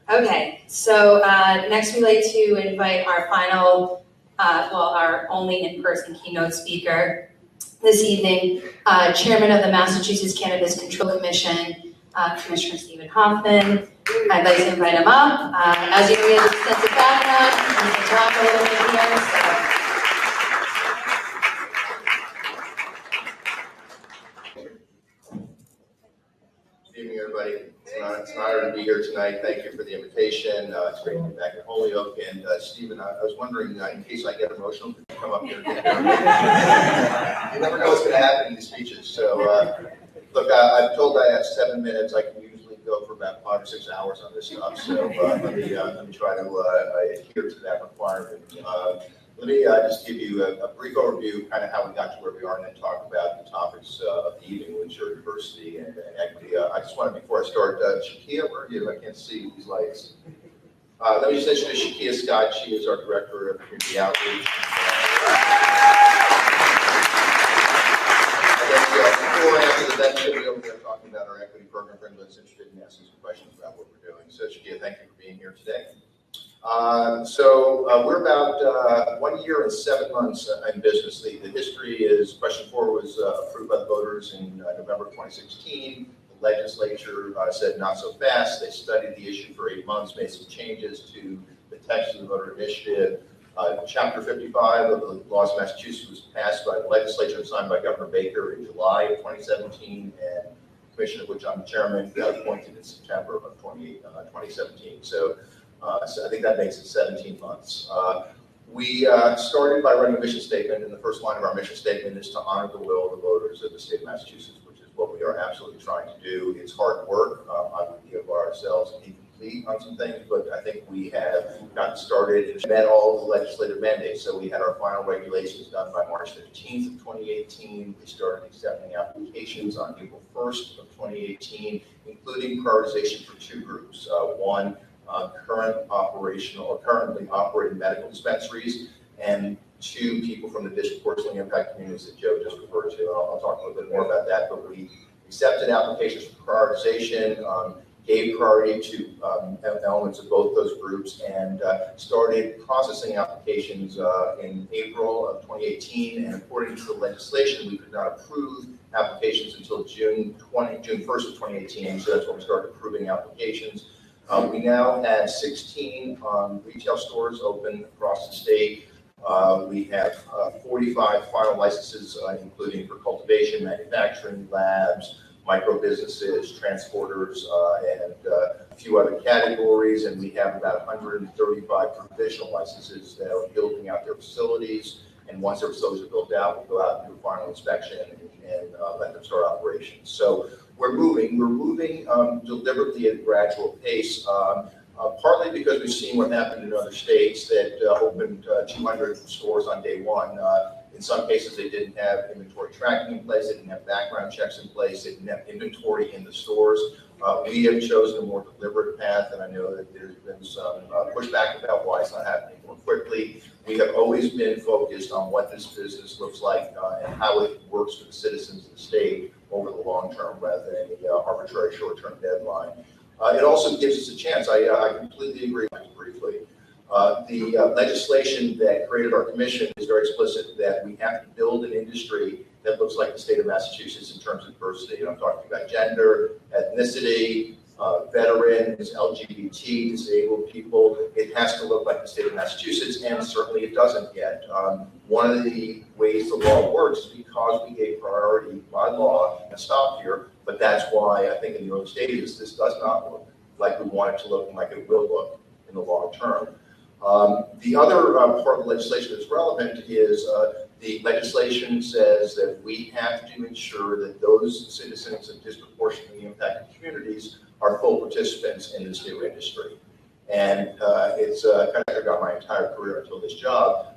Okay, so next we'd like to invite our final, our only in-person keynote speaker this evening, Chairman of the Massachusetts Cannabis Control Commission, Commissioner Stephen Hoffman. I'd like to invite him up. As you know, he has an extensive background. He can talk a little bit here. Good evening, everybody. It's an honor to be here tonight. Thank you for the invitation. It's great to be back in Holyoke. And Stephen, I was wondering, in case I get emotional, could you come up here? You never know what's going to happen in these speeches. So, look, I'm told I have 7 minutes. I can usually go for about 5 or 6 hours on this stuff. So let me try to adhere to that requirement. Let me just give you a brief overview, kind of how we got to where we are, and then talk about the topics of the evening, which are diversity and equity. I just want to, before I start, Shakia, where are you? I can't see these lights. Let me just introduce Shakia Scott. She is our Director of Community Outreach. Before and after the event, she'll be over there talking about our equity program for anyone that's interested in asking some questions about what we're doing. So, Shakia, thank you for being here today. We're about 1 year and 7 months in business. The history is question 4 was approved by the voters in November 2016. The legislature said not so fast. They studied the issue for 8 months, made some changes to the text of the voter initiative. Chapter 55 of the laws of Massachusetts was passed by the legislature and signed by Governor Baker in July of 2017, and the commission of which I'm the chairman got appointed in September of 2017. So I think that makes it 17 months. We started by writing a mission statement, and the first line of our mission statement is to honor the will of the voters of the state of Massachusetts, which is what we are absolutely trying to do. It's hard work. I would give ourselves incomplete on some things, but I think we have gotten started and met all the legislative mandates. So we had our final regulations done by March 15th of 2018. We started accepting applications on April 1st of 2018, including prioritization for 2 groups. One, currently operating medical dispensaries, and 2 people from the disproportionately impacted communities that Joe just referred to. I'll talk a little bit more about that, but we accepted applications for prioritization, gave priority to elements of both those groups, and started processing applications in April of 2018. And according to the legislation, we could not approve applications until June 1st of 2018. So that's when we started approving applications. We now have 16 retail stores open across the state. We have 45 final licenses, including for cultivation, manufacturing, labs, micro businesses, transporters, and a few other categories. And we have about 135 provisional licenses that are building out their facilities. And once their facilities are built out, we'll go out and do a final inspection and let them start operations. So we're moving deliberately at a gradual pace, partly because we've seen what happened in other states that opened 200 stores on day one. In some cases, they didn't have inventory tracking in place, they didn't have background checks in place, they didn't have inventory in the stores. We have chosen a more deliberate path, and I know that there's been some pushback about why it's not happening more quickly. We have always been focused on what this business looks like and how it works for the citizens of the state over the long term rather than any arbitrary short-term deadline. It also gives us a chance. I completely agree with you briefly. The legislation that created our commission is very explicit that we have to build an industry that looks like the state of Massachusetts in terms of diversity. And I'm talking about gender, ethnicity, veterans, LGBT, disabled people. It has to look like the state of Massachusetts, and certainly it doesn't yet. One of the ways the law works is because we gave priority by law and stopped here, but that's why I think in the early stages this does not look like we want it to look and like it will look in the long term. The other part of the legislation that's relevant is the legislation says that we have to ensure that those citizens of disproportionately impacted communities are full participants in this new industry. And it's kind of got my entire career until this job.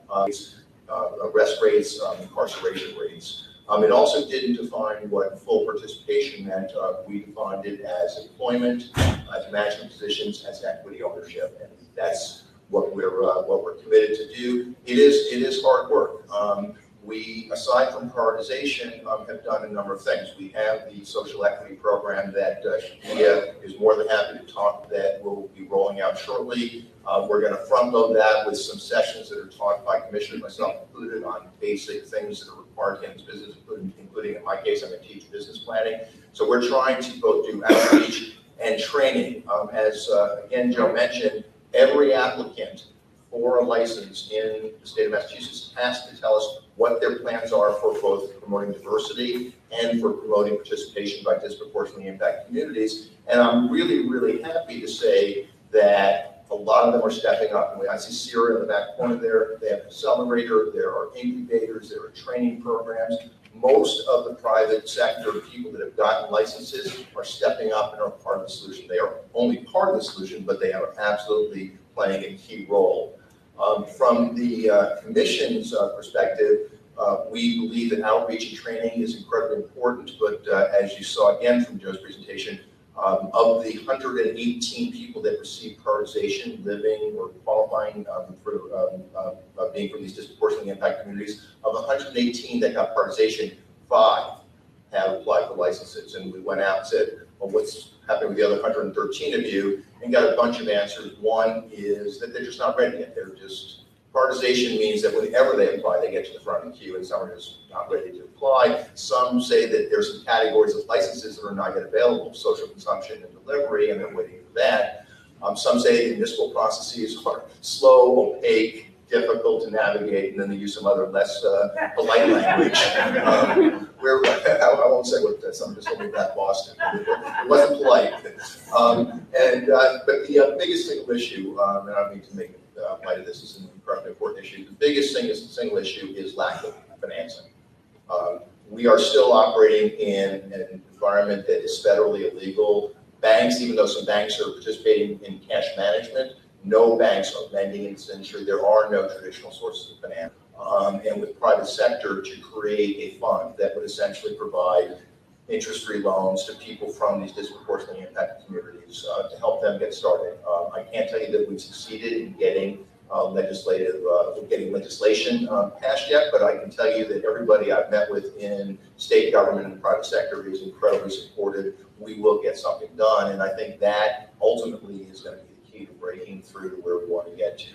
Arrest rates, incarceration rates. It also didn't define what full participation meant. We defined it as employment, as management positions, as equity ownership, and that's what we're committed to do. It is hard work. we, aside from prioritization, have done a number of things. We have the social equity program that Shania is more than happy to talk that we'll be rolling out shortly. We're going to front load that with some sessions that are taught by commissioners, myself included, on basic things that are required in this business, including in my case, I'm going to teach business planning. So we're trying to both do outreach and training. As again, Joe mentioned, every applicant for a license in the state of Massachusetts has to tell us what their plans are for both promoting diversity and for promoting participation by disproportionately impacted communities. And I'm really, really happy to say that a lot of them are stepping up. And I see Sierra in the back corner there. They have an accelerator, there are incubators, there are training programs. Most of the private sector people that have gotten licenses are stepping up and are part of the solution. They are only part of the solution, but they are absolutely playing a key role. From the commission's perspective, we believe that outreach and training is incredibly important, but as you saw again from Joe's presentation, of the 118 people that received prioritization, living or qualifying for being from these disproportionately impacted communities, of the 118 that got prioritization, 5 have applied for licenses. And we went out and said, well, what's happening with the other 113 of you? And got a bunch of answers. One is that they're just not ready yet. They're just, prioritization means that whenever they apply, they get to the front of the queue, and some are just not ready to apply. Some say that there's some categories of licenses that are not yet available, social consumption and delivery, and they're waiting for that. Some say the municipal processes are slow, opaque, difficult to navigate, and then they use some other less polite language. I won't say what someone just told me about Boston. It wasn't polite. But the biggest single issue, and I don't need to make light of this, is an incredibly important issue. The biggest single issue is lack of financing. We are still operating in an environment that is federally illegal. Banks, even though some banks are participating in cash management, no banks are lending in this industry. There are no traditional sources of finance. And with private sector, to create a fund that would essentially provide interest-free loans to people from these disproportionately impacted communities to help them get started. I can't tell you that we've succeeded in getting legislation passed yet, but I can tell you that everybody I've met with in state government and private sector is incredibly supportive. We will get something done, and I think that ultimately is going to be the key to breaking through to where we want to get to.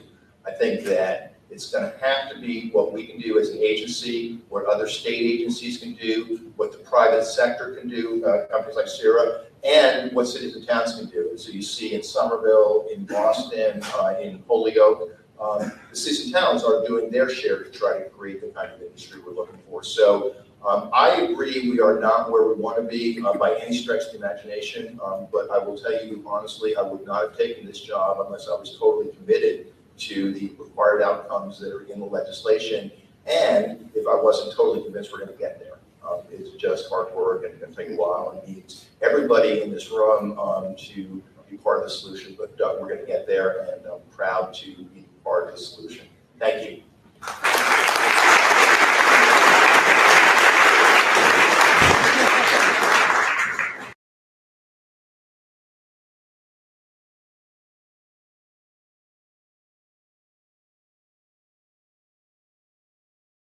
I think that it's going to have to be what we can do as an agency, what other state agencies can do, what the private sector can do, companies like Sierra, and what cities and towns can do. And so you see in Somerville, in Boston, in Holyoke, the cities and towns are doing their share to try to create the kind of industry we're looking for. So I agree we are not where we want to be by any stretch of the imagination, but I will tell you honestly, I would not have taken this job unless I was totally committed to the required outcomes that are in the legislation, and if I wasn't totally convinced we're going to get there. It's just hard work and it's going to take a while, and needs everybody in this room to be part of the solution, but we're going to get there, and I'm proud to be part of the solution. Thank you.